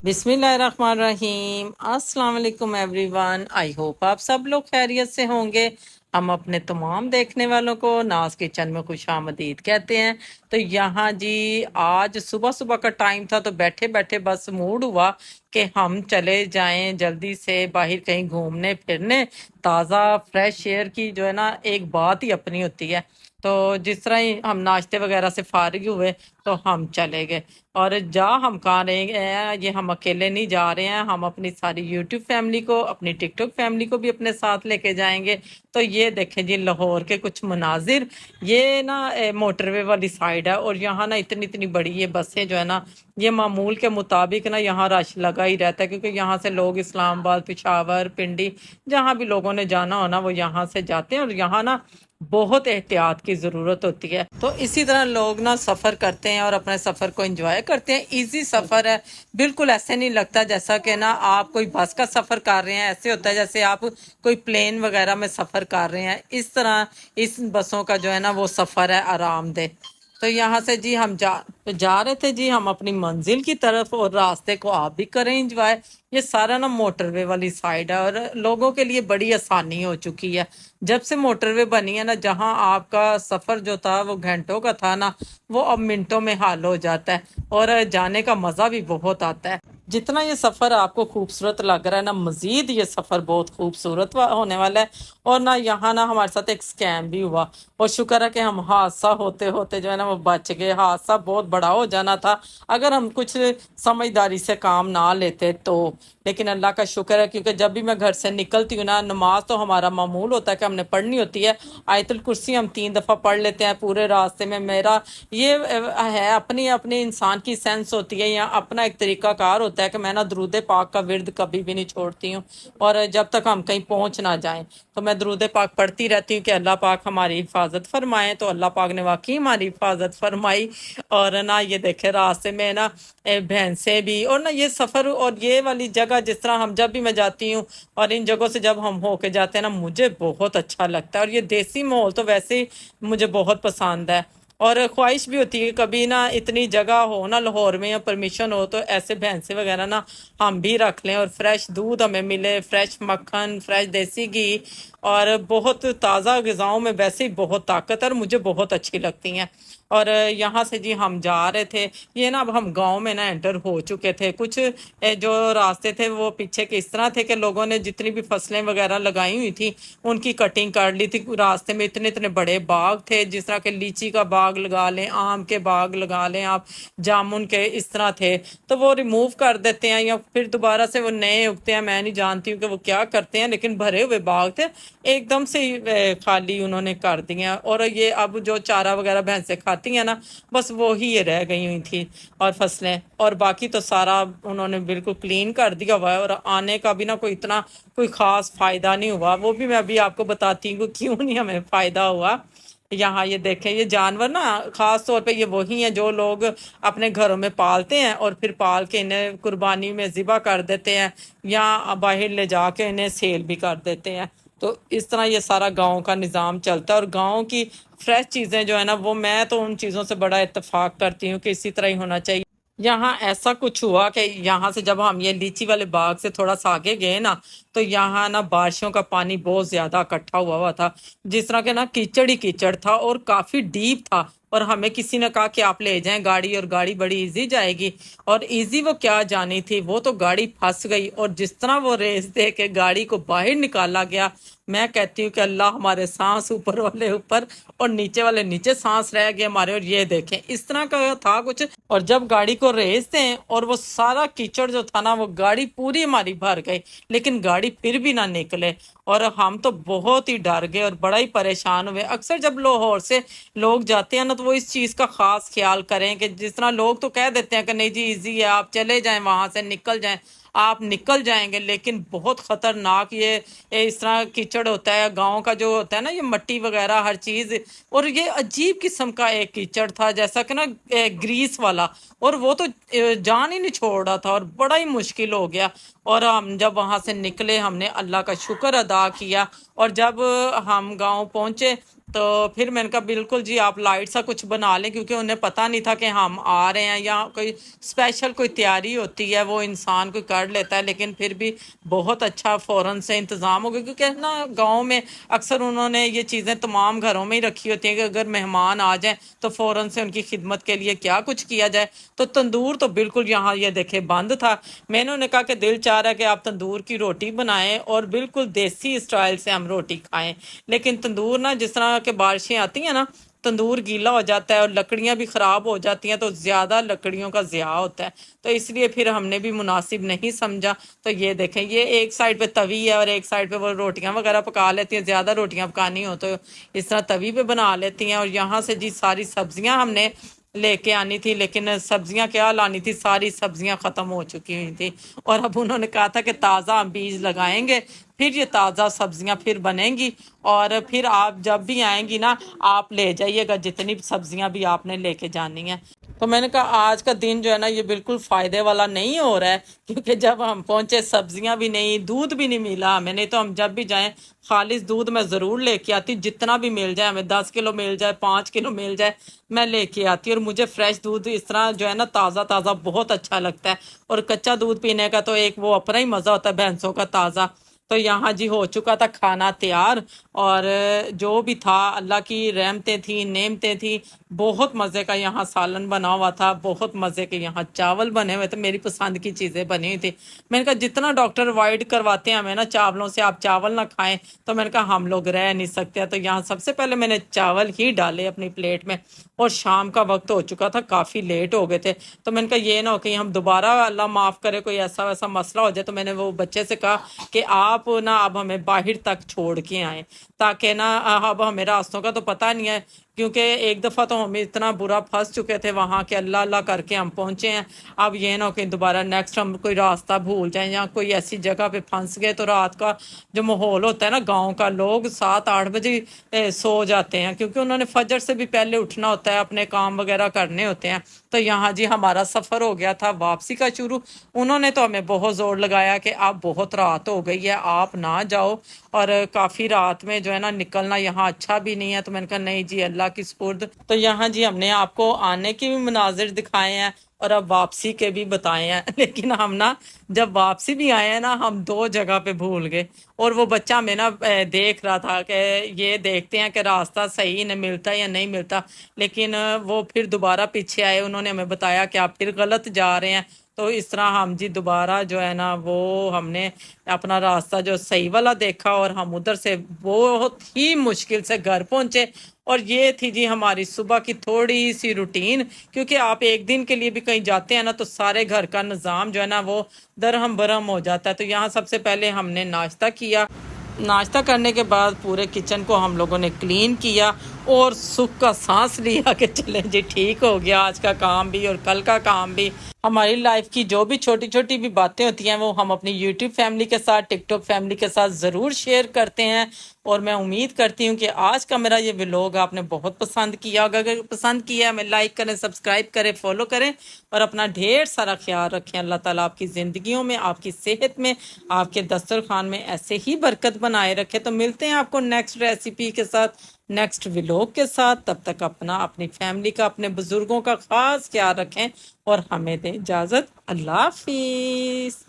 बिस्मिल्लाहिर्रहमानिर्रहीम। अस्सलाम वालेकुम एवरीवन। आई होप आप सब लोग खैरियत से होंगे। हम अपने तमाम देखने वालों को नाज किचन में खुश आमदीद कहते हैं। तो यहाँ जी आज सुबह सुबह का टाइम था, तो बैठे बैठे बस मूड हुआ कि हम चले जाएं जल्दी से बाहर कहीं घूमने फिरने। ताज़ा फ्रेश एयर की जो है ना एक बात ही अपनी होती है। तो जिस तरह ही हम नाश्ते वगैरह से फारिग हुए तो हम चले गए। और हम कहाँ रहे हैं, ये हम अकेले नहीं जा रहे हैं, हम अपनी सारी यूट्यूब फैमिली को, अपनी टिकटॉक फैमिली को भी अपने साथ लेके जाएंगे। तो ये देखें जी लाहौर के कुछ मनाजिर। ये ना मोटरवे वाली साइड है, और यहाँ ना इतनी इतनी बड़ी ये बसें जो है ना, ये मामूल के मुताबिक ना यहाँ रश लगा ही रहता है, क्योंकि यहाँ से लोग इस्लामाबाद, पिशावर, पिंडी, जहाँ भी लोगों ने जाना हो ना वो यहाँ से जाते हैं। और यहाँ ना बहुत एहतियात की ज़रूरत होती है। तो इसी तरह लोग ना सफ़र करते हैं और अपने सफ़र को एंजॉय करते हैं। इजी सफ़र है, बिल्कुल ऐसे नहीं लगता जैसा कि ना आप कोई बस का सफ़र कर रहे हैं। ऐसे होता है जैसे आप कोई प्लेन वगैरह में सफ़र कर रहे हैं। इस तरह इस बसों का जो है ना वो सफ़र है आरामदेह। तो यहाँ से जी हम जा रहे थे जी हम अपनी मंजिल की तरफ, और रास्ते को आप भी करें एंजॉय। ये सारा ना मोटरवे वाली साइड है, और लोगों के लिए बड़ी आसानी हो चुकी है जब से मोटरवे बनी है ना। जहाँ आपका सफ़र जो था वो घंटों का था ना, वो अब मिनटों में हाल हो जाता है, और जाने का मज़ा भी बहुत आता है। जितना ये सफ़र आपको खूबसूरत लग रहा है ना, मज़ीद ये सफ़र बहुत खूबसूरत होने वाला है। और ना यहाँ ना हमारे साथ एक स्कैम भी हुआ, और शुक्र है कि हम हादसा होते होते जो है ना वो बच गए। हादसा बहुत बड़ा हो जाना था अगर हम कुछ समझदारी से काम ना लेते तो। लेकिन अल्लाह का शुक्र है, क्योंकि जब भी मैं घर से निकलती हूँ ना, नमाज तो हमारा मामूल होता है कि हमने पढ़नी होती है। आयतुल कुर्सी हम 3 दफ़ा पढ़ लेते हैं पूरे रास्ते में। मेरा ये है, अपनी अपनी इंसान की सेंस होती है, या अपना एक तरीक़ाकार होता है कि मैं ना दरूद पाक का विर्द कभी भी नहीं छोड़ती हूँ। और जब तक हम कहीं पहुँच ना जाएं तो मैं दरूद पाक पढ़ती रहती हूँ कि अल्लाह पाक हमारी हिफाजत फरमाए। तो अल्लाह पाक ने वाकई हमारी हिफाजत फरमाई। और ना ये देखे रास्ते में ना भैंसें भी, और ना ये सफ़र और ये वाली जगह, जिस तरह हम जब भी मैं जाती हूँ और इन जगहों से जब हम होके जाते हैं ना, मुझे बहुत अच्छा लगता है। और ये देसी माहौल तो वैसे ही मुझे बहुत पसंद है। और ख्वाहिश भी होती है कभी ना इतनी जगह हो ना लाहौर में, या परमिशन हो तो ऐसे भैंसे वगैरह ना हम भी रख लें, और फ्रेश दूध हमें मिले, फ्रेश मक्खन, फ्रेश देसी घी। और बहुत ताज़ा ग़िज़ाओं में वैसे ही बहुत ताकत है, और मुझे बहुत अच्छी लगती हैं। और यहाँ से जी हम जा रहे थे, ये ना अब हम गांव में ना एंटर हो चुके थे। कुछ जो रास्ते थे वो पीछे के इस तरह थे कि लोगों ने जितनी भी फसलें वगैरह लगाई हुई थी उनकी कटिंग कर ली थी। रास्ते में इतने इतने बड़े बाग थे, जिस तरह के लीची का बाग लगा लें, आम के बाग लगा लें आप, जामुन के, इस तरह थे। तो वो रिमूव कर देते हैं या फिर दोबारा से वो नए उगते हैं। मैं नहीं जानती हूँ कि वो क्या करते हैं, लेकिन भरे हुए बाग थे एकदम से ही खाली उन्होंने कर दिए। और ये अब जो चारा वगैरह भैंसें खाती हैं ना, बस वो ही ये रह गई हुई थी और फसलें, और बाकी तो सारा उन्होंने बिल्कुल क्लीन कर दिया हुआ है। और आने का भी ना कोई इतना कोई ख़ास फ़ायदा नहीं हुआ। वो भी मैं अभी आपको बताती हूँ क्यों नहीं हमें फ़ायदा हुआ। यहाँ ये देखें, ये जानवर ना ख़ास तौर पे ये वही हैं जो लोग अपने घरों में पालते हैं और फिर पाल के इन्हें कुर्बानी में ज़िबा कर देते हैं, या बाहर ले जाके इन्हें सेल भी कर देते हैं। तो इस तरह ये सारा गांव का निज़ाम चलता है। और गांव की फ्रेश चीज़ें जो है ना, वो मैं तो उन चीज़ों से बड़ा इत्तेफाक करती हूँ कि इसी तरह ही होना चाहिए। यहाँ ऐसा कुछ हुआ कि यहाँ से जब हम ये लीची वाले बाग से थोड़ा सा आगे गए ना, तो यहाँ ना बारिशों का पानी बहुत ज्यादा इकट्ठा हुआ हुआ था। जिस तरह के ना कीचड़ ही कीचड़ था, और काफी डीप था। और हमें किसी ने कहा कि आप ले जाएं गाड़ी, और गाड़ी बड़ी इजी जाएगी। और इजी वो क्या जानी थी, वो तो गाड़ी फंस गई। और जिस तरह वो रेस दे के गाड़ी को बाहर निकाला गया, मैं कहती हूँ कि अल्लाह हमारे सांस ऊपर वाले ऊपर और नीचे वाले नीचे सांस रह गए हमारे। और ये देखें इस तरह का था कुछ। और जब गाड़ी को रेस दें और वो सारा कीचड़ जो था ना, वो गाड़ी पूरी हमारी भर गई, लेकिन गाड़ी फिर भी ना निकले। और हम तो बहुत ही डर गए और बड़ा ही परेशान हुए। अक्सर जब लाहौर से लोग जाते हैं ना, तो वो इस चीज़ का ख़ास ख्याल करें कि जिस तरह लोग तो कह देते हैं कि नहीं जी इजी है, आप चले जाएं, वहाँ से निकल जाएं, आप निकल जाएंगे, लेकिन बहुत ख़तरनाक ये इस तरह कीचड़ होता है। गांव का जो होता है ना, ये मट्टी वगैरह हर चीज़। और ये अजीब किस्म का एक कीचड़ था, जैसा कि ना ग्रीस वाला। और वो तो जान ही नहीं छोड़ रहा था, और बड़ा ही मुश्किल हो गया। اور ہم جب وہاں سے نکلے ہم نے اللہ کا شکر ادا کیا، اور جب ہم گاؤں پہنچے تو پھر میں نے کہا بالکل جی آپ لائٹ سا کچھ بنا لیں، کیونکہ انہیں پتہ نہیں تھا کہ ہم آ رہے ہیں، یا کوئی اسپیشل کوئی تیاری ہوتی ہے وہ انسان کوئی کر لیتا ہے، لیکن پھر بھی بہت اچھا فوراً سے انتظام ہو گیا، کیونکہ نا گاؤں میں اکثر انہوں نے یہ چیزیں تمام گھروں میں ہی رکھی ہوتی ہیں کہ اگر مہمان آ جائیں تو فوراً سے ان کی خدمت کے لیے کیا کچھ کیا جائے۔ تو تندور تو بالکل یہاں یہ دیکھے بند تھا۔ میں نے انہیں کہا کہ دل چاہ رہا ہے کہ آپ تندور کی روٹی بنائیں اور بالکل دیسی اسٹائل سے ہم روٹی کھائیں، لیکن تندور نا جس طرح کہ بارشیں آتی ہیں نا، تندور گیلا ہو جاتا ہے اور لکڑیاں بھی خراب ہو جاتی ہیں، تو زیادہ لکڑیوں کا ضیاع ہوتا ہے، تو اس لیے پھر ہم نے بھی مناسب نہیں سمجھا۔ تو یہ دیکھیں یہ ایک سائڈ پہ توی ہے اور ایک سائڈ پہ وہ روٹیاں وغیرہ پکا لیتی ہیں، زیادہ روٹیاں پکانی ہو تو اس طرح توی پہ بنا لیتی ہیں۔ اور یہاں سے جی ساری سبزیاں ہم نے لے کے آنی تھی، لیکن سبزیاں کیا لانی تھی، ساری سبزیاں ختم ہو چکی ہوئی تھی، اور اب انہوں نے کہا تھا کہ تازہ ہم بیج لگائیں گے، پھر یہ تازہ سبزیاں پھر بنیں گی، اور پھر آپ جب بھی آئیں گی نا آپ لے جائیے گا جتنی سبزیاں بھی آپ نے لے کے جانی ہیں۔ تو میں نے کہا آج کا دن جو ہے نا یہ بالکل فائدے والا نہیں ہو رہا ہے، کیونکہ جب ہم پہنچے سبزیاں بھی نہیں، دودھ بھی نہیں ملا ہمیں، نہیں تو ہم جب بھی جائیں خالص دودھ میں ضرور لے کے آتی، جتنا بھی مل جائے، ہمیں 10 کلو مل جائے، 5 کلو مل جائے، میں لے کے آتی۔ اور مجھے فریش دودھ اس طرح جو ہے نا تازہ تازہ بہت اچھا لگتا ہے، اور کچا دودھ پینے کا تو ایک وہ اپنا ہی مزہ ہوتا ہے بھینسوں کا تازہ۔ تو یہاں جی ہو چکا تھا کھانا تیار، اور جو بھی تھا اللہ کی رحمتیں تھیں، نعمتیں تھیں، بہت مزے کا یہاں سالن بنا ہوا تھا، بہت مزے کے یہاں چاول بنے ہوئے تھے، میری پسند کی چیزیں بنی ہوئی تھی۔ میں نے کہا جتنا ڈاکٹر اوائڈ کرواتے ہیں ہمیں نا چاولوں سے، آپ چاول نہ کھائیں، تو میں نے کہا ہم لوگ رہ نہیں سکتے، تو یہاں سب سے پہلے میں نے چاول ہی ڈالے اپنی پلیٹ میں، اور شام کا وقت ہو چکا تھا، کافی لیٹ ہو گئے تھے، تو میں نے کہا یہ نہ ہو کہ ہم دوبارہ اللہ معاف کرے کوئی ایسا ویسا مسئلہ ہو جائے، تو میں نے وہ بچے سے کہا کہ آپ نا اب ہمیں باہر تک چھوڑ کے آئیں، تاکہ نا اب ہمیں راستوں کا تو پتہ نہیں ہے، کیونکہ ایک دفعہ تو ہم اتنا برا پھنس چکے تھے وہاں کہ اللہ اللہ کر کے ہم پہنچے ہیں، اب یہ نہ ہو کہ دوبارہ نیکسٹ ہم کوئی راستہ بھول جائیں یا کوئی ایسی جگہ پہ پھنس گئے، تو رات کا جو ماحول ہوتا ہے نا گاؤں کا، لوگ 7-8 بجے سو جاتے ہیں، کیونکہ انہوں نے فجر سے بھی پہلے اٹھنا ہوتا ہے، اپنے کام وغیرہ کرنے ہوتے ہیں۔ تو یہاں جی ہمارا سفر ہو گیا تھا واپسی کا شروع، انہوں نے تو ہمیں بہت زور لگایا کہ اب بہت رات ہو گئی ہے آپ نہ جاؤ، اور کافی رات میں جو ہے نا نکلنا یہاں اچھا بھی نہیں ہے، تو میں نے کہا نہیں جی اللہ کی سپرد۔ تو یہاں جی ہم نے آپ کو آنے کے بھی مناظر دکھائے ہیں اور اب واپسی کے بھی بتائے ہیں، لیکن ہم نا جب واپسی بھی آئے ہیں نا ہم 2 جگہ پہ بھول گئے، اور وہ بچہ ہمیں نا دیکھ رہا تھا کہ یہ دیکھتے ہیں کہ راستہ صحیح نہیں ملتا یا نہیں ملتا، لیکن وہ پھر دوبارہ پیچھے آئے، انہوں نے ہمیں بتایا کہ آپ پھر غلط جا رہے ہیں، تو اس طرح ہم جی دوبارہ جو ہے نا وہ ہم نے اپنا راستہ جو صحیح والا دیکھا، اور ہم ادھر سے بہت ہی مشکل سے گھر پہنچے۔ اور یہ تھی جی ہماری صبح کی تھوڑی سی روٹین، کیونکہ آپ ایک دن کے لیے بھی کہیں جاتے ہیں نا تو سارے گھر کا نظام جو ہے نا وہ درہم برہم ہو جاتا ہے۔ تو یہاں سب سے پہلے ہم نے ناشتہ کیا، ناشتہ کرنے کے بعد پورے کچن کو ہم لوگوں نے کلین کیا، اور سکھ کا سانس لیا کہ چلیں جی ٹھیک ہو گیا آج کا کام بھی اور کل کا کام بھی۔ ہماری لائف کی جو بھی چھوٹی چھوٹی بھی باتیں ہوتی ہیں وہ ہم اپنی یوٹیوب فیملی کے ساتھ، ٹک ٹاک فیملی کے ساتھ ضرور شیئر کرتے ہیں، اور میں امید کرتی ہوں کہ آج کا میرا یہ ولاگ آپ نے بہت پسند کیا ہوگا۔ اگر پسند کیا ہے ہمیں لائک کریں، سبسکرائب کریں، فالو کریں، اور اپنا ڈھیر سارا خیال رکھیں۔ اللہ تعالیٰ آپ کی زندگیوں میں، آپ کی صحت میں، آپ کے دسترخوان میں ایسے ہی برکت بنائے رکھے۔ تو ملتے ہیں آپ کو نیکسٹ ریسیپی کے ساتھ، نیکسٹ ولاگ کے ساتھ، تب تک اپنا، اپنی فیملی کا، اپنے بزرگوں کا خاص خیال رکھیں، اور ہمیں دیں اجازت۔ اللہ حافظ۔